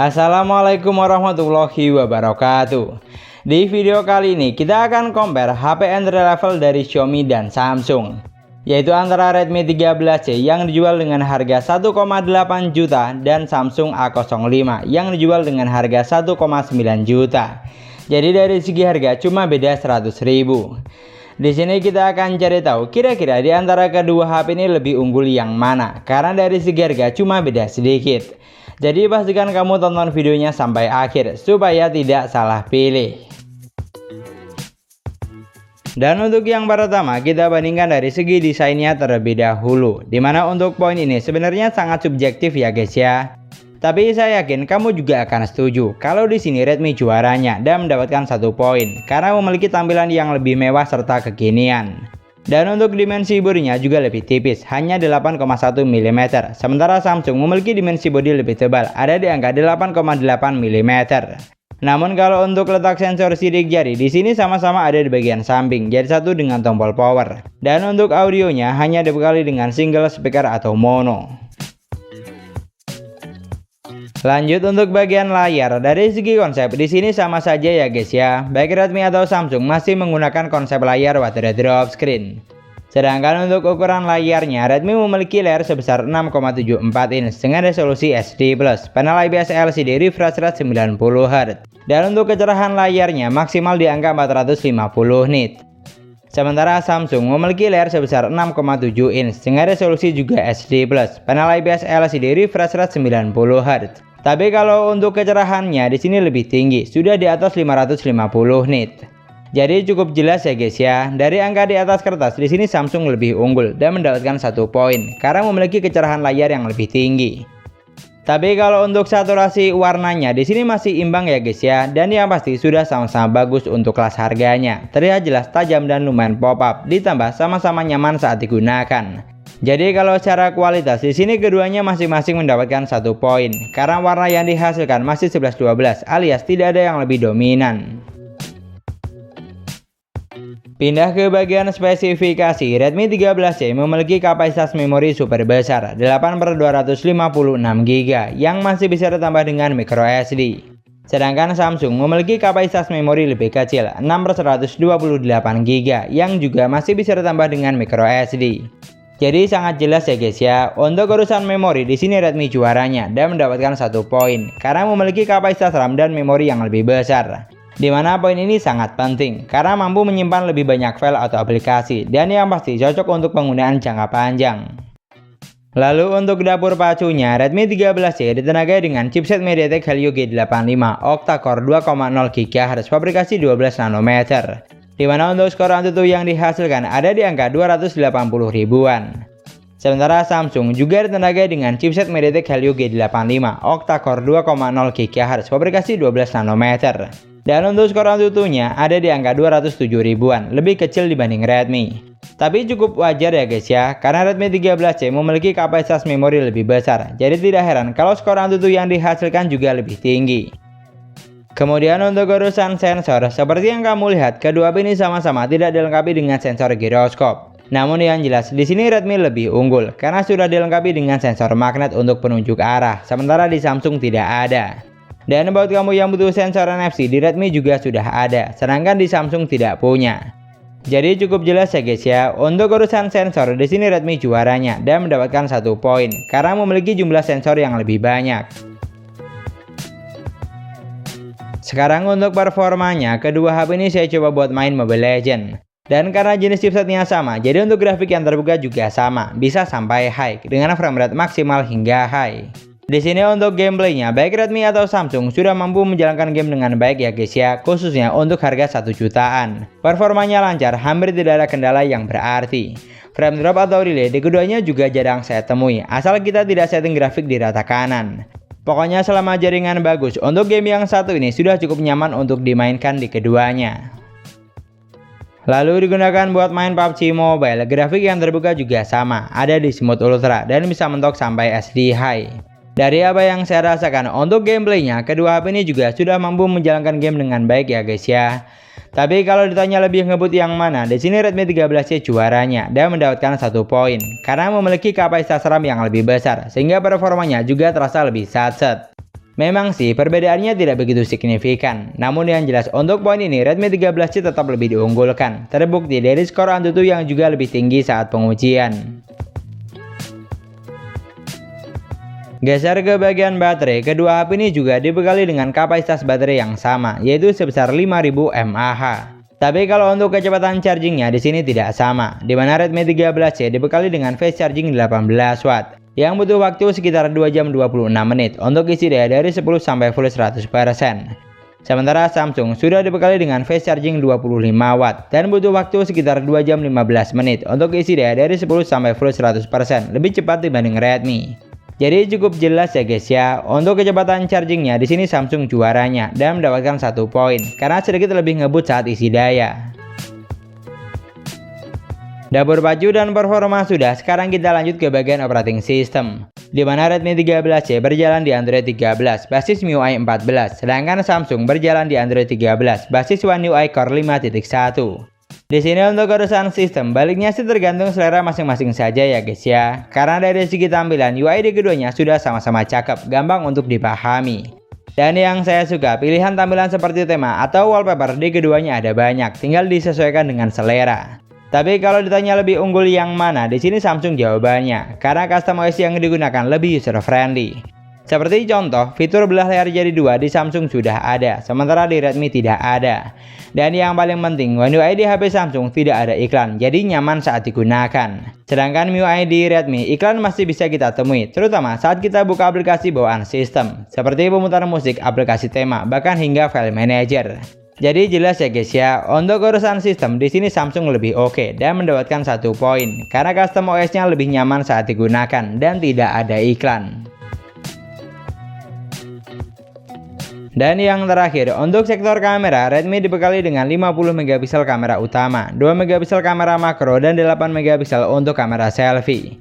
Assalamualaikum warahmatullahi wabarakatuh. Di video kali ini kita akan compare HP entry level dari Xiaomi dan Samsung, yaitu antara Redmi 13C yang dijual dengan harga 1,8 juta dan Samsung A05 yang dijual dengan harga 1,9 juta. Jadi dari segi harga cuma beda 100.000. Di sini kita akan cari tahu kira-kira di antara kedua HP ini lebih unggul yang mana, karena dari segi harga cuma beda sedikit. Jadi pastikan kamu tonton videonya sampai akhir supaya tidak salah pilih. Dan untuk yang pertama kita bandingkan dari segi desainnya terlebih dahulu, dimana untuk poin ini sebenarnya sangat subjektif ya guys ya. Tapi saya yakin kamu juga akan setuju kalau di sini Redmi juaranya dan mendapatkan 1 poin karena memiliki tampilan yang lebih mewah serta kekinian. Dan untuk dimensi bodinya juga lebih tipis, hanya 8,1 mm. Sementara Samsung memiliki dimensi bodi lebih tebal, ada di angka 8,8 mm. Namun kalau untuk letak sensor sidik jari di sini sama-sama ada di bagian samping, jadi satu dengan tombol power. Dan untuk audionya hanya dibekali dengan single speaker atau mono. Lanjut untuk bagian layar, dari segi konsep di sini sama saja ya guys ya. Baik Redmi atau Samsung masih menggunakan konsep layar water drop screen. Sedangkan untuk ukuran layarnya, Redmi memiliki layar sebesar 6,74 inch dengan resolusi HD+, panel IPS LCD refresh rate 90 Hz. Dan untuk kecerahan layarnya maksimal di angka 450 nit. Sementara Samsung memiliki layar sebesar 6,7 inch dengan resolusi juga HD+, panel IPS LCD refresh rate 90 Hz. Tapi kalau untuk kecerahannya di sini lebih tinggi, sudah di atas 550 nit. Jadi cukup jelas ya guys ya. Dari angka di atas kertas di sini Samsung lebih unggul dan mendapatkan 1 poin karena memiliki kecerahan layar yang lebih tinggi. Tapi kalau untuk saturasi warnanya di sini masih imbang ya guys ya, dan yang pasti sudah sama-sama bagus untuk kelas harganya. Terlihat jelas tajam dan lumayan pop up, ditambah sama-sama nyaman saat digunakan. Jadi kalau secara kualitas di sini keduanya masing-masing mendapatkan 1 poin karena warna yang dihasilkan masih 11-12 alias tidak ada yang lebih dominan. Pindah ke bagian spesifikasi, Redmi 13C memiliki kapasitas memori super besar 8/256GB yang masih bisa ditambah dengan microSD. Sedangkan Samsung memiliki kapasitas memori lebih kecil 6/128GB yang juga masih bisa ditambah dengan microSD. Jadi sangat jelas ya guys ya, untuk urusan memori di sini Redmi juaranya dan mendapatkan 1 poin karena memiliki kapasitas RAM dan memori yang lebih besar. Dimana poin ini sangat penting karena mampu menyimpan lebih banyak file atau aplikasi dan yang pasti cocok untuk penggunaan jangka panjang. Lalu untuk dapur pacunya, Redmi 13C ditenagai dengan chipset MediaTek Helio G85 octa-core 2,0 GHz fabrikasi 12 nanometer. Dimana untuk skor AnTuTu yang dihasilkan ada di angka 280 ribuan. Sementara Samsung juga ditenagai dengan chipset MediaTek Helio G85 octa-core 2,0 GHz fabrikasi 12 nanometer. Dan untuk skor AnTuTu-nya ada di angka 207 ribuan, lebih kecil dibanding Redmi. Tapi cukup wajar ya guys ya, karena Redmi 13C memiliki kapasitas memori lebih besar. Jadi tidak heran kalau skor AnTuTu yang dihasilkan juga lebih tinggi. Kemudian untuk urusan sensor, seperti yang kamu lihat, kedua HP ini sama-sama tidak dilengkapi dengan sensor giroskop. Namun yang jelas di sini Redmi lebih unggul karena sudah dilengkapi dengan sensor magnet untuk penunjuk arah, sementara di Samsung tidak ada. Dan buat kamu yang butuh sensor NFC di Redmi juga sudah ada, sedangkan di Samsung tidak punya. Jadi cukup jelas ya guys ya, untuk urusan sensor di sini Redmi juaranya dan mendapatkan 1 poin karena memiliki jumlah sensor yang lebih banyak. Sekarang untuk performanya, kedua HP ini saya coba buat main Mobile Legends. Dan karena jenis chipsetnya sama, jadi untuk grafik yang terbuka juga sama, bisa sampai high dengan frame rate maksimal hingga high. Di sini untuk gameplaynya, baik Redmi atau Samsung sudah mampu menjalankan game dengan baik ya guys ya, khususnya untuk harga 1 jutaan. Performanya lancar, hampir tidak ada kendala yang berarti. Frame drop atau delay di keduanya juga jarang saya temui, asal kita tidak setting grafik di rata kanan. Pokoknya selama jaringan bagus, untuk game yang satu ini sudah cukup nyaman untuk dimainkan di keduanya. Lalu digunakan buat main PUBG Mobile, grafik yang terbuka juga sama, ada di smooth ultra dan bisa mentok sampai SD high. Dari apa yang saya rasakan untuk gameplaynya, kedua HP ini juga sudah mampu menjalankan game dengan baik ya guys ya. Tapi kalau ditanya lebih ngebut yang mana, di sini Redmi 13C juaranya dan mendapatkan 1 poin karena memiliki kapasitas RAM yang lebih besar sehingga performanya juga terasa lebih satset. Memang sih perbedaannya tidak begitu signifikan, namun yang jelas untuk poin ini Redmi 13C tetap lebih diunggulkan, terbukti dari skor AnTuTu yang juga lebih tinggi saat pengujian. Geser ke bagian baterai, kedua HP ini juga dibekali dengan kapasitas baterai yang sama, yaitu sebesar 5000 mAh. Tapi kalau untuk kecepatan chargingnya di sini tidak sama, di mana Redmi 13C dibekali dengan fast charging 18 watt, yang butuh waktu sekitar 2 jam 26 menit untuk isi daya dari 10 sampai full 100%. Sementara Samsung sudah dibekali dengan fast charging 25 watt dan butuh waktu sekitar 2 jam 15 menit untuk isi daya dari 10 sampai full 100%, lebih cepat dibanding Redmi. Jadi cukup jelas ya guys ya, untuk kecepatan chargingnya di sini Samsung juaranya dan mendapatkan 1 poin karena sedikit lebih ngebut saat isi daya. Dapur baju dan performa sudah, sekarang kita lanjut ke bagian operating system, di mana Redmi 13C berjalan di Android 13 basis MIUI 14, sedangkan Samsung berjalan di Android 13 basis One UI Core 5.1. Di sini untuk urusan sistem, baliknya sih tergantung selera masing-masing saja ya guys ya. Karena dari segi tampilan, UI di keduanya sudah sama-sama cakep, gampang untuk dipahami. Dan yang saya suka, pilihan tampilan seperti tema atau wallpaper di keduanya ada banyak, tinggal disesuaikan dengan selera. Tapi kalau ditanya lebih unggul yang mana, di sini Samsung jawabannya, karena custom OS yang digunakan lebih user friendly. Seperti contoh, fitur belah layar jadi 2 di Samsung sudah ada, sementara di Redmi tidak ada. Dan yang paling penting, One UI di HP Samsung tidak ada iklan, jadi nyaman saat digunakan. Sedangkan MIUI di Redmi, iklan masih bisa kita temui, terutama saat kita buka aplikasi bawaan sistem, seperti pemutar musik, aplikasi tema, bahkan hingga file manager. Jadi jelas ya guys ya, untuk urusan sistem di sini Samsung lebih oke dan mendapatkan 1 poin, karena custom OS-nya lebih nyaman saat digunakan dan tidak ada iklan. Dan yang terakhir, untuk sektor kamera, Redmi dibekali dengan 50 megapiksel kamera utama, 2 megapiksel kamera makro, dan 8 megapiksel untuk kamera selfie.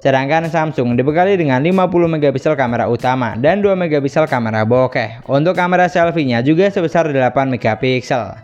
Sedangkan Samsung dibekali dengan 50 megapiksel kamera utama dan 2 megapiksel kamera bokeh. Untuk kamera selfie-nya juga sebesar 8 megapiksel.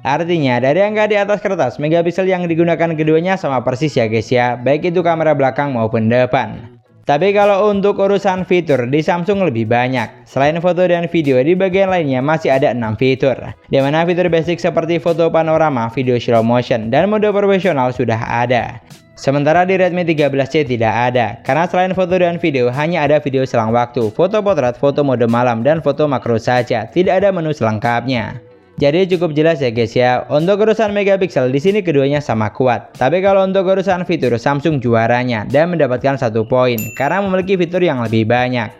Artinya dari angka di atas kertas, megapiksel yang digunakan keduanya sama persis ya guys ya, baik itu kamera belakang maupun depan. Tapi kalau untuk urusan fitur di Samsung lebih banyak. Selain foto dan video, di bagian lainnya masih ada 6 fitur. Di mana fitur basic seperti foto panorama, video slow motion, dan mode profesional sudah ada. Sementara di Redmi 13C tidak ada, karena selain foto dan video hanya ada video selang waktu, foto potret, foto mode malam, dan foto makro saja, tidak ada menu selengkapnya. Jadi cukup jelas ya guys ya, untuk urusan megapiksel di sini keduanya sama kuat. Tapi kalau untuk urusan fitur, Samsung juaranya dan mendapatkan 1 poin karena memiliki fitur yang lebih banyak.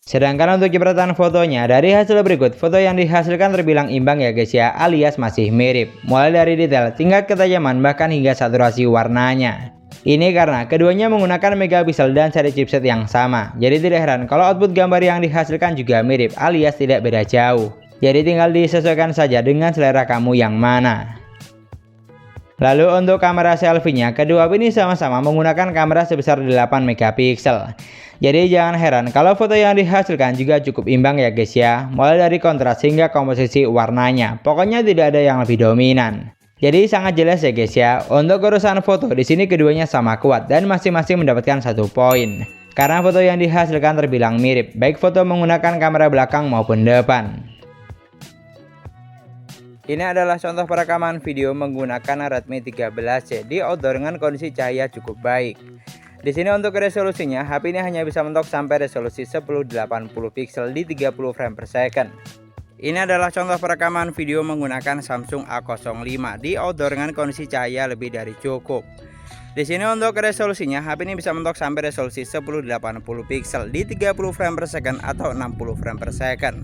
Sedangkan untuk cipratan fotonya, dari hasil berikut, foto yang dihasilkan terbilang imbang ya guys ya, alias masih mirip. Mulai dari detail, tingkat ketajaman, bahkan hingga saturasi warnanya. Ini karena keduanya menggunakan megapiksel dan seri chipset yang sama. Jadi tidak heran kalau output gambar yang dihasilkan juga mirip, alias tidak beda jauh. Jadi tinggal disesuaikan saja dengan selera kamu yang mana. Lalu untuk kamera selfie-nya, kedua ini sama-sama menggunakan kamera sebesar 8 megapiksel. Jadi jangan heran kalau foto yang dihasilkan juga cukup imbang ya guys ya. Mulai dari kontras hingga komposisi warnanya, pokoknya tidak ada yang lebih dominan. Jadi sangat jelas ya guys ya, untuk urusan foto di sini keduanya sama kuat dan masing-masing mendapatkan 1 poin. Karena foto yang dihasilkan terbilang mirip, baik foto menggunakan kamera belakang maupun depan. Ini adalah contoh perekaman video menggunakan Redmi 13C di outdoor dengan kondisi cahaya cukup baik. Di sini untuk resolusinya, HP ini hanya bisa mentok sampai resolusi 1080 pixel di 30 frame per second. Ini adalah contoh perekaman video menggunakan Samsung A05 di outdoor dengan kondisi cahaya lebih dari cukup. Di sini untuk resolusinya, HP ini bisa mentok sampai resolusi 1080 pixel di 30 frame per second atau 60 frame per second.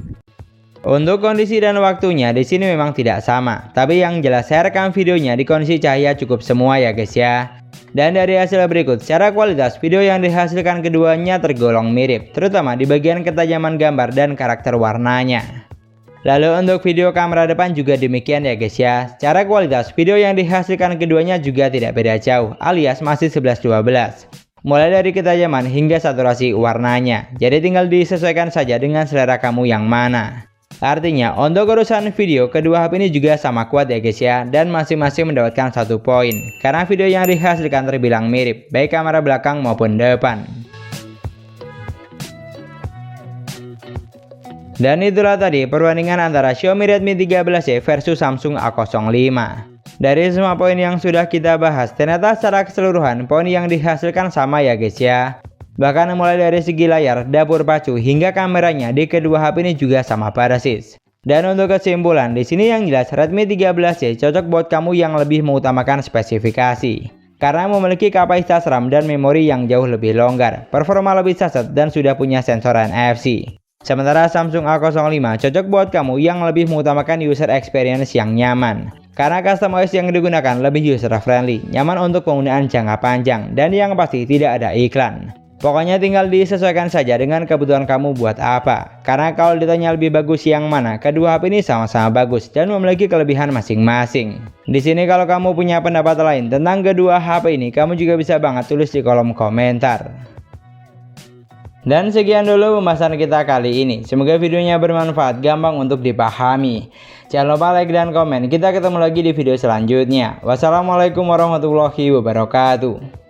Untuk kondisi dan waktunya di sini memang tidak sama, tapi yang jelas saya rekam videonya di kondisi cahaya cukup semua ya guys ya. Dan dari hasil berikut, secara kualitas video yang dihasilkan keduanya tergolong mirip, terutama di bagian ketajaman gambar dan karakter warnanya. Lalu untuk video kamera depan juga demikian ya guys ya. Secara kualitas video yang dihasilkan keduanya juga tidak beda jauh, alias masih 11-12. Mulai dari ketajaman hingga saturasi warnanya. Jadi tinggal disesuaikan saja dengan selera kamu yang mana. Artinya untuk urusan video, kedua HP ini juga sama kuat ya guys ya, dan masing-masing mendapatkan 1 poin. Karena video yang dihasilkan terbilang mirip, baik kamera belakang maupun depan. Dan itulah tadi perbandingan antara Xiaomi Redmi 13C versus Samsung A05. Dari semua poin yang sudah kita bahas, ternyata secara keseluruhan poin yang dihasilkan sama ya guys ya. Bahkan mulai dari segi layar, dapur pacu, hingga kameranya di kedua HP ini juga sama persis. Dan untuk kesimpulan, di sini yang jelas Redmi 13C cocok buat kamu yang lebih mengutamakan spesifikasi. Karena memiliki kapasitas RAM dan memori yang jauh lebih longgar, performa lebih saset, dan sudah punya sensor NFC. Sementara Samsung A05 cocok buat kamu yang lebih mengutamakan user experience yang nyaman. Karena custom OS yang digunakan lebih user friendly, nyaman untuk penggunaan jangka panjang, dan yang pasti tidak ada iklan. Pokoknya tinggal disesuaikan saja dengan kebutuhan kamu buat apa. Karena kalau ditanya lebih bagus yang mana, kedua HP ini sama-sama bagus dan memiliki kelebihan masing-masing. Di sini kalau kamu punya pendapat lain tentang kedua HP ini, kamu juga bisa banget tulis di kolom komentar. Dan sekian dulu pembahasan kita kali ini. Semoga videonya bermanfaat, gampang untuk dipahami. Jangan lupa like dan komen. Kita ketemu lagi di video selanjutnya. Wassalamualaikum warahmatullahi wabarakatuh.